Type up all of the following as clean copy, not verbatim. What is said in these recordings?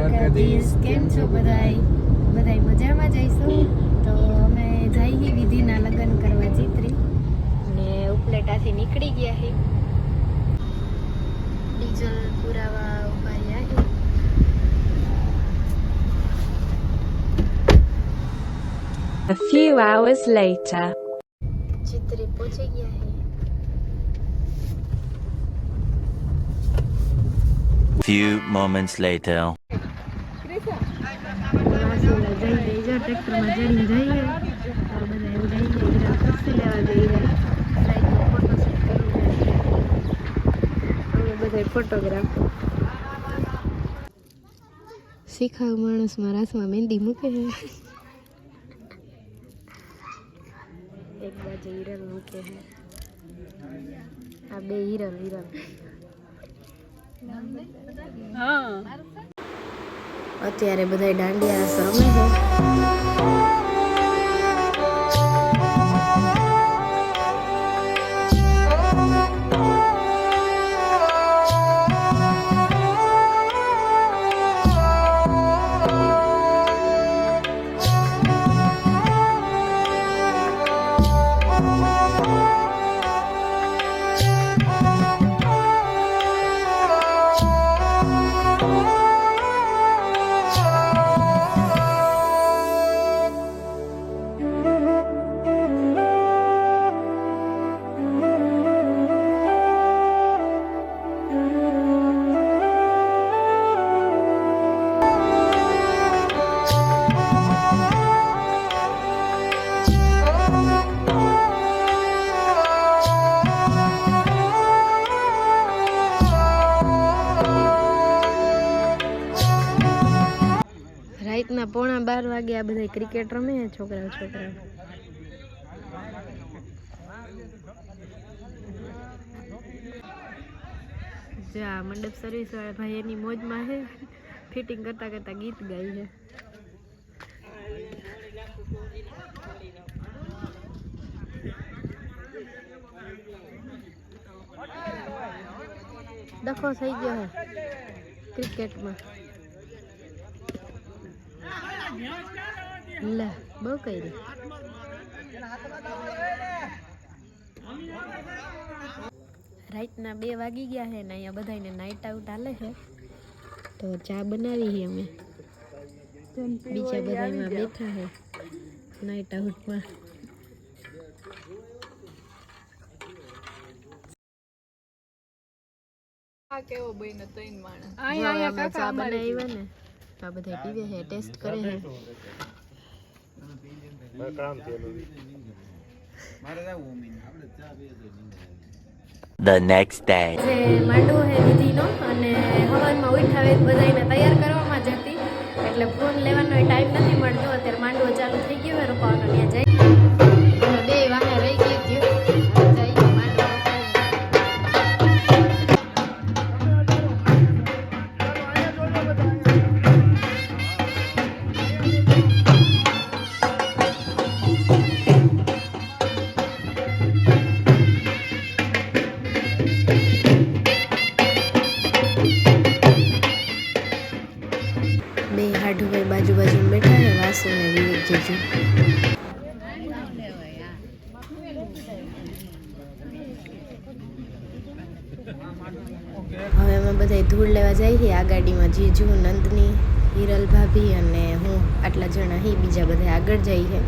દ્વારકાધીશ. કેમ છો બધાય મજામાં જઈશું. તો અમે જઈએ વિધિના લગ્ન કરવા ચિત્રી ને ઉપલેટાથી નીકળી ગયા છે. ડીઝલ પુરાવા ઉભા રહ્યા છે. A few hours later. Chitri પહોંચી ગયા છે. Few moments later. ટ્રેક્ટરમાં જઈને જઈએ તો બધા એવું જઈએ ખુરશી લેવા જઈએ સાઈડમાં ફોટો શૂટ કરવું અમે બધા ફોટોગ્રાફ શીખાવ માણસમાં રાસમાં મહેંદી મૂકે છે. એક બાજુ હિરલ મૂકે છે. આ બે હિરલ અત્યારે બધા દાંડિયા રમે છે. રાતના 11:15 વાગે આ બધા ક્રિકેટ રમે છોકરાઓ. જા મંડપ સર્વિસ વાળા ભાઈ એની મોજમાં છે. ફિટિંગ કરતા કરતા ગીત ગાય છે. ડખો થઈ ગયો છે ક્રિકેટમાં. લે બહુ કરી રાતના 2 વાગી ગયા છે ને અહીંયા બધાને નાઇટ આઉટ હાલે છે. તો ચા બનાવી છે અમે. બીજા બધા એમાં બેઠા છે નાઇટ આઉટમાં. કેવો બહેનો 3 માણસ અહીંયા ચા બનાવી ને આ બધા પીવે છે, ટેસ્ટ કરે છે. The next day. માંડવો હે વિધિનો અને હવનમાં ઉઠાવે બધાને તૈયાર કરવામાં જ હતી એટલે ફોન લેવાનો ટાઈમ નથી મળતો. અત્યારે માંડવો ચાલુ થઈ ગયો હોય રોપાવાનો ત્યાં જાય. બે વાહે રહી ગઈ બાજુ બેઠા હે વાસુ ને વિવેક જીજુ. હવે અમે બધા ધૂળ લેવા જઈએ છીએ. આ ગાડીમાં જીજુ, નંદની, હિરલ ભાભી અને હું આટલા જણા હી. બીજા બધા આગળ જઈએ.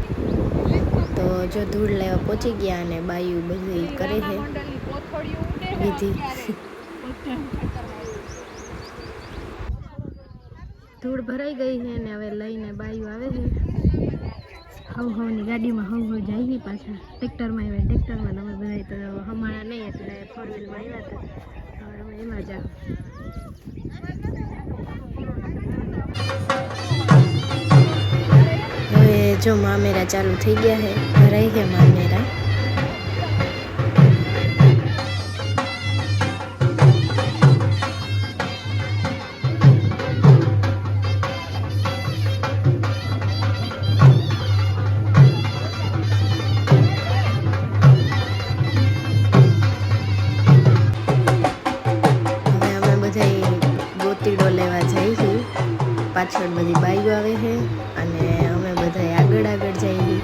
તો જો ધૂળ લેવા પહોંચી ગયા અને બાયુ બધી કરે છે વિધિ. ધૂળ ભરાઈ ગઈ છે ને હવે લઈને બાયુ આવે છે. હવની ગાડીમાં હવ જઈએ પાછા. ટ્રેક્ટરમાં આવ્યા. ટ્રેક્ટરમાં અમે બધા તો હમાણા નહીં એટલે 4 વ્હીલમાં આવ્યા હતા. હવે અમે એમાં જાઓ. હવે જો મામેરા ચાલુ થઈ ગયા છે. ભરાઈ ગયા મામેરા. ગોતીડો લેવા જઈ છું. પાછળ બધી બાઈઓ આવે છે અને અમે બધા આગળ આગળ જઈએ.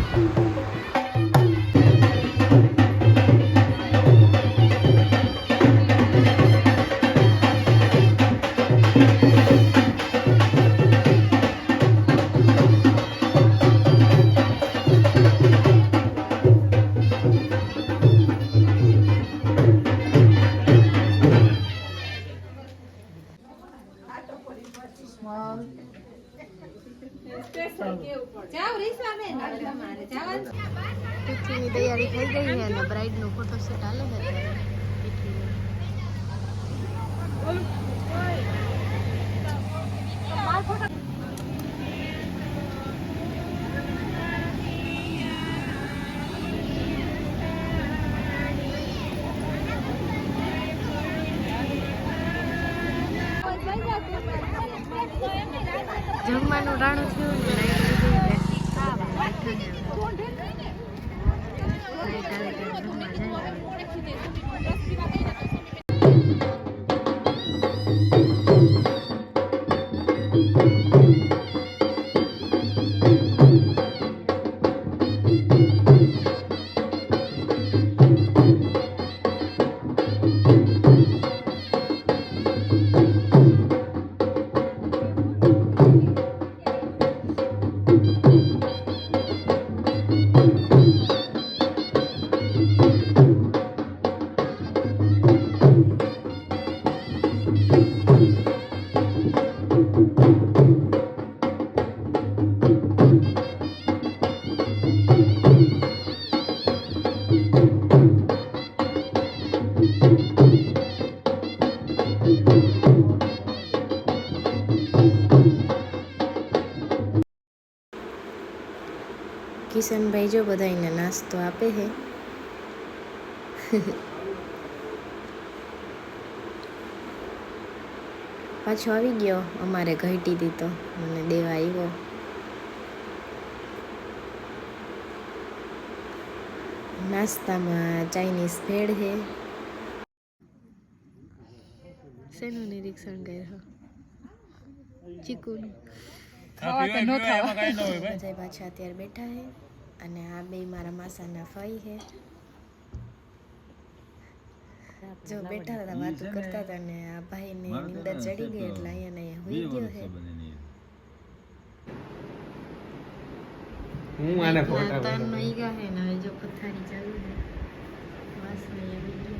તિથિની તૈયારી થઈ ગઈ છે અને બ્રાઇડનું ફોટોશૂટ હાલે છે અત્યારે. જમવાનું રાણું થયું ને કિશનભાઈ જો બધાને નાસ્તો આપે છે. પાછો આવી ગયો અમારે ઘટી દીધો મને દેવા આવ્યો. નાસ્તામાં ચાઇનીઝ ભેળ છે. શેનું નિરીક્ષણ કર્યું? ચીકુનું. બધા પાછા અત્યારે બેઠા છે અને આ બે મારા માસાના ફઈ છે. જો બેઠા હતા વાતો કરતા હતા ને આ ભાઈને નીંદર ચડી ગઈ એટલે અહીંયા હુઈ ગયો છે. હું આને ફોટા તાન નઈ ગયા છે ને જો પથારી ચાલુ છે. વાસ નઈ આવી ગયો.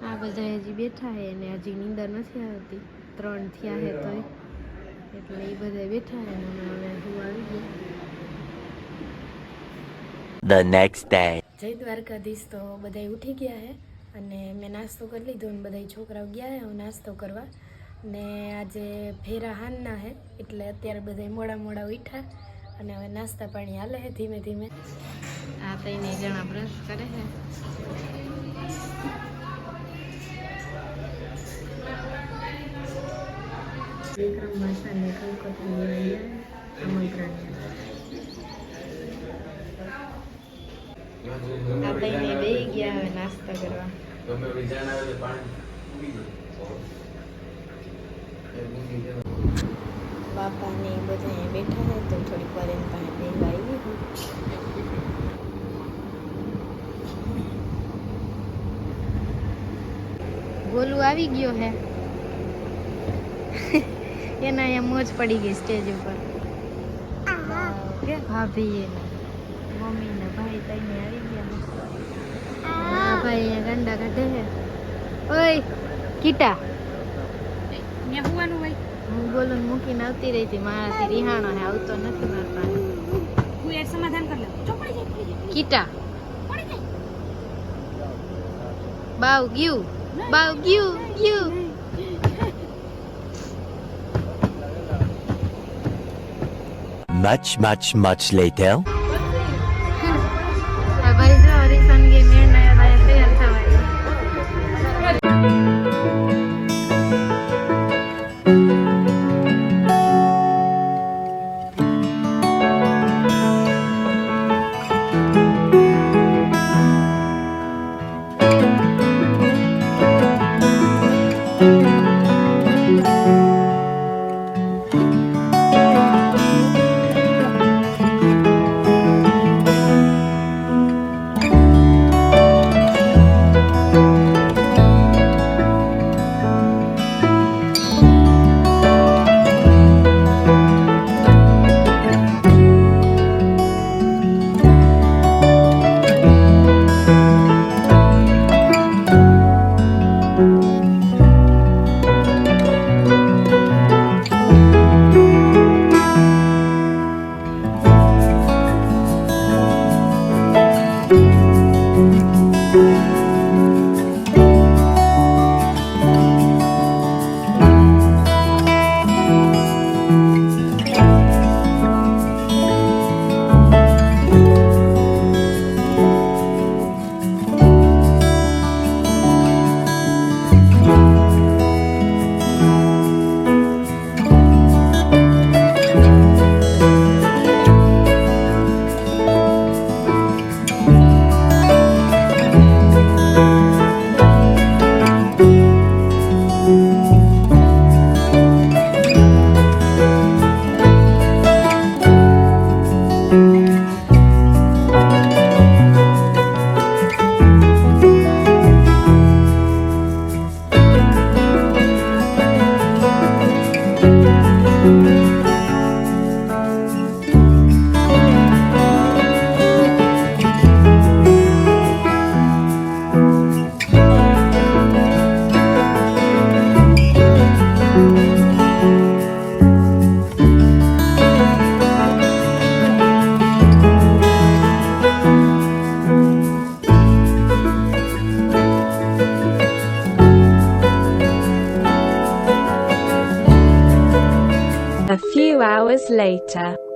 આ બધા હજી બેઠા છે અને હજી નીંદર નથી આવતી. 3 થયા છે તોય એટલે એ બધા બેઠા છે ને અમે હું આવી ગયા. The next day. જય દ્વારકાધીશ. તો બધા ઉઠી ગયા છે અને મેં નાસ્તો કરી લીધો ને બધા છોકરાઓ ગયા છે નાસ્તો કરવા ને આજે ફેરા હાનના છે એટલે અત્યારે બધા મોડા મોડા ઉઠ્યા અને હવે નાસ્તા પાણી હાલે છે ધીમે ધીમે. આ 3 જણા બ્રશ કરે છે. વિક્રમ માસાને કલકત્તા લઈ આમંત્રણ. આ ભાઈને બેહી ગયા હવે નાસ્તા કરવા. બાપા ને બધા બેઠા છે તો થોડીક વાર એમ પાસે બેહવા આવી હું. ગોલું આવી ગયો હે. એના અહીંયા મોજ પડી ગઈ સ્ટેજ ઉપર. કે ભાભી એના મમ્મી ને ભાઈ તઈને આવી ગયા. હા ભાઈ અહીંયા ગંડા કાઢે છે. ઓય કીટા ને હોવાનું ભાઈ હું બોલું મૂકીને આવતી રહી હતી. મારાથી રિહાણો હે આવતો નથી મારતા. હું એક સમાધાન કરી લઉં. કીટા બાવ ગયું ગયું. Much later. ભાઈ જો હરીસન ગે મેળ નયા ભાઈ તૈયાર થવાય. hours later.